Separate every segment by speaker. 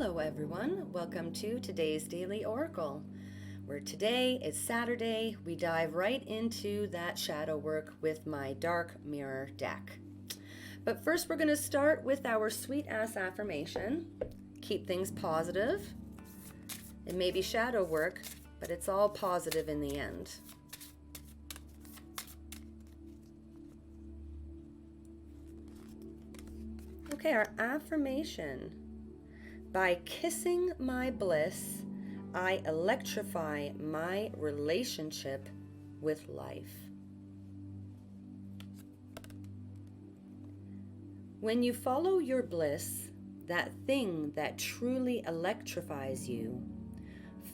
Speaker 1: Hello everyone, welcome to today's Daily Oracle, where today is Saturday. We dive right into that shadow work with my dark mirror deck. But first we're going to start with our sweet ass affirmation. Keep things positive. It may be shadow work, but it's all positive in the end. Okay, our affirmation. By kissing my bliss, I electrify my relationship with life. When you follow your bliss, that thing that truly electrifies you,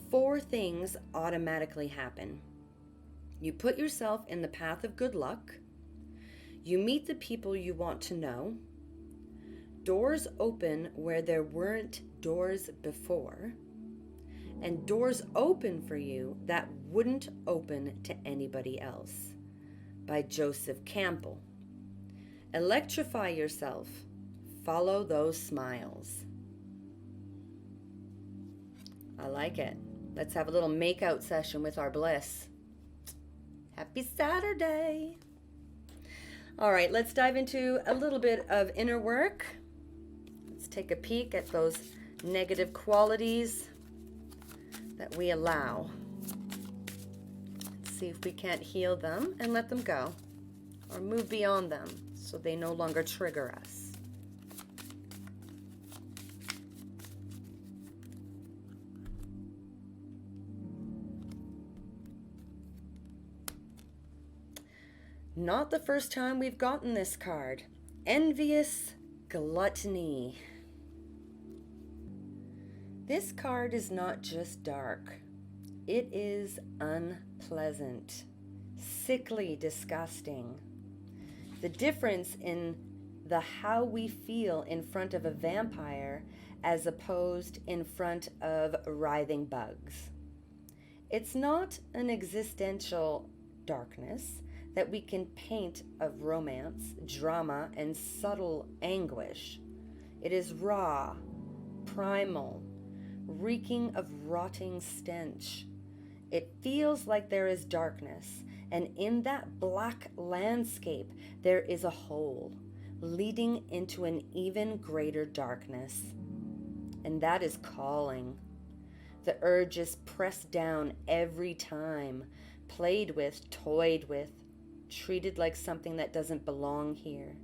Speaker 1: 4 things automatically happen. You put yourself in the path of good luck. You meet the people you want to know. Doors open where there weren't doors before, and doors open for you that wouldn't open to anybody else. By Joseph Campbell. Electrify yourself. Follow those smiles. I like it. Let's have a little make-out session with our bliss. Happy Saturday! All right, let's dive into a little bit of inner work. Let's take a peek at those negative qualities that we allow. Let's see if we can't heal them and let them go, or move beyond them so they no longer trigger us. Not the first time we've gotten this card. Envious gluttony. This card is not just dark. It is unpleasant, sickly disgusting. The difference in the how we feel in front of a vampire as opposed in front of writhing bugs. It's not an existential darkness that we can paint of romance, drama, and subtle anguish. It is raw, primal, reeking of rotting stench. It feels like there is darkness, and in that black landscape there is a hole leading into an even greater darkness. And that is calling. The urge is pressed down every time, played with, toyed with, treated like something that doesn't belong here.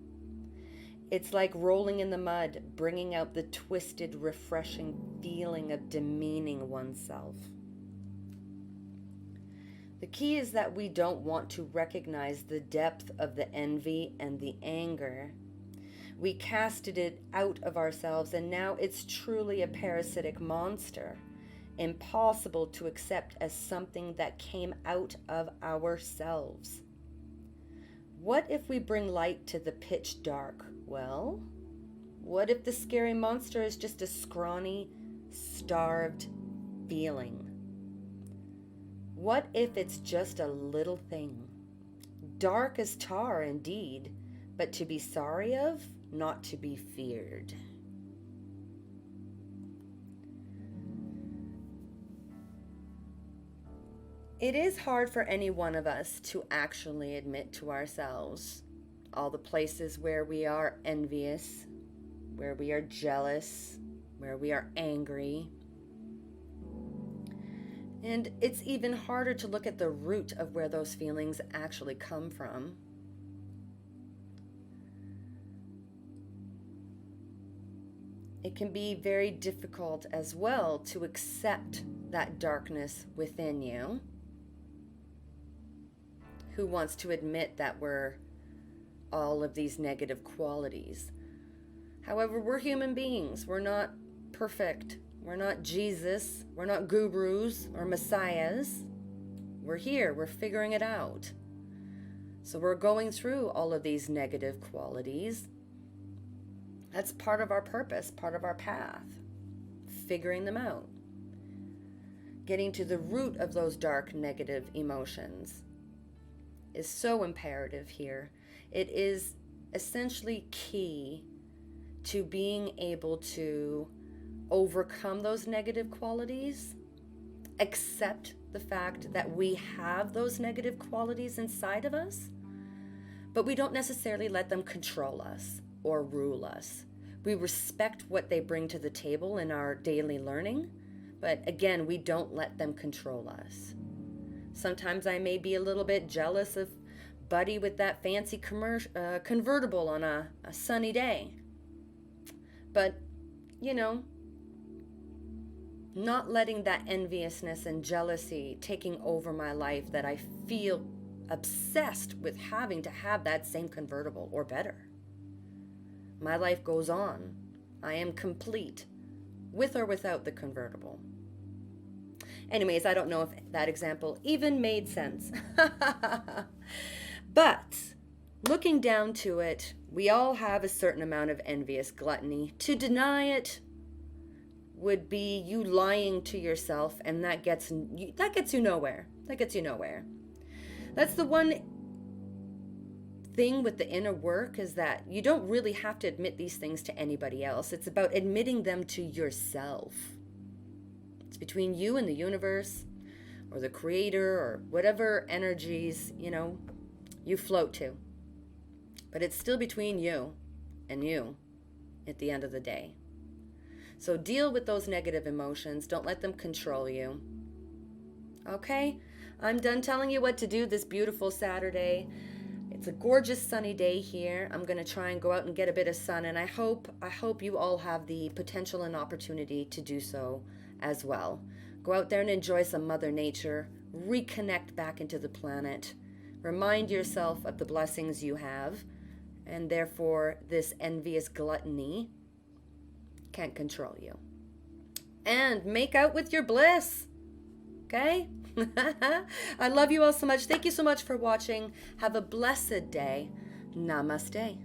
Speaker 1: It's like rolling in the mud, bringing out the twisted, refreshing feeling of demeaning oneself. The key is that we don't want to recognize the depth of the envy and the anger. We casted it out of ourselves, and now it's truly a parasitic monster, impossible to accept as something that came out of ourselves. What if we bring light to the pitch dark? Well, what if the scary monster is just a scrawny, starved feeling? What if it's just a little thing? Dark as tar indeed, but to be sorry of, not to be feared. It is hard for any one of us to actually admit to ourselves all the places where we are envious, where we are jealous, where we are angry. And it's even harder to look at the root of where those feelings actually come from. It can be very difficult as well to accept that darkness within you. Who wants to admit that we're all of these negative qualities? However, we're human beings. We're not perfect. We're not Jesus. We're not gurus or messiahs. We're here. We're figuring it out. So we're going through all of these negative qualities. That's part of our purpose, part of our path. Figuring them out. Getting to the root of those dark negative emotions is so imperative here. It is essentially key to being able to overcome those negative qualities, accept the fact that we have those negative qualities inside of us, but we don't necessarily let them control us or rule us. We respect what they bring to the table in our daily learning, but again, we don't let them control us. Sometimes I may be a little bit jealous of Buddy with that fancy convertible on a sunny day. But, you know, not letting that enviousness and jealousy taking over my life, that I feel obsessed with having to have that same convertible or better. My life goes on. I am complete with or without the convertible. Anyways, I don't know if that example even made sense. But looking down to it, we all have a certain amount of envious gluttony. To deny it would be you lying to yourself, and that gets you nowhere. That gets you nowhere. That's the one thing with the inner work, is that you don't really have to admit these things to anybody else. It's about admitting them to yourself. It's between you and the universe or the creator or whatever energies, you float to. But it's still between you and you at the end of the day. So deal with those negative emotions. Don't let them control you. Okay? I'm done telling you what to do this beautiful Saturday. It's a gorgeous sunny day here. I'm going to try and go out and get a bit of sun, and I hope you all have the potential and opportunity to do so as well. Go out there and enjoy some Mother Nature. Reconnect back into the planet. Remind yourself of the blessings you have, and therefore this envious gluttony can't control you. And make out with your bliss. Okay? I love you all so much. Thank you so much for watching. Have a blessed day. Namaste.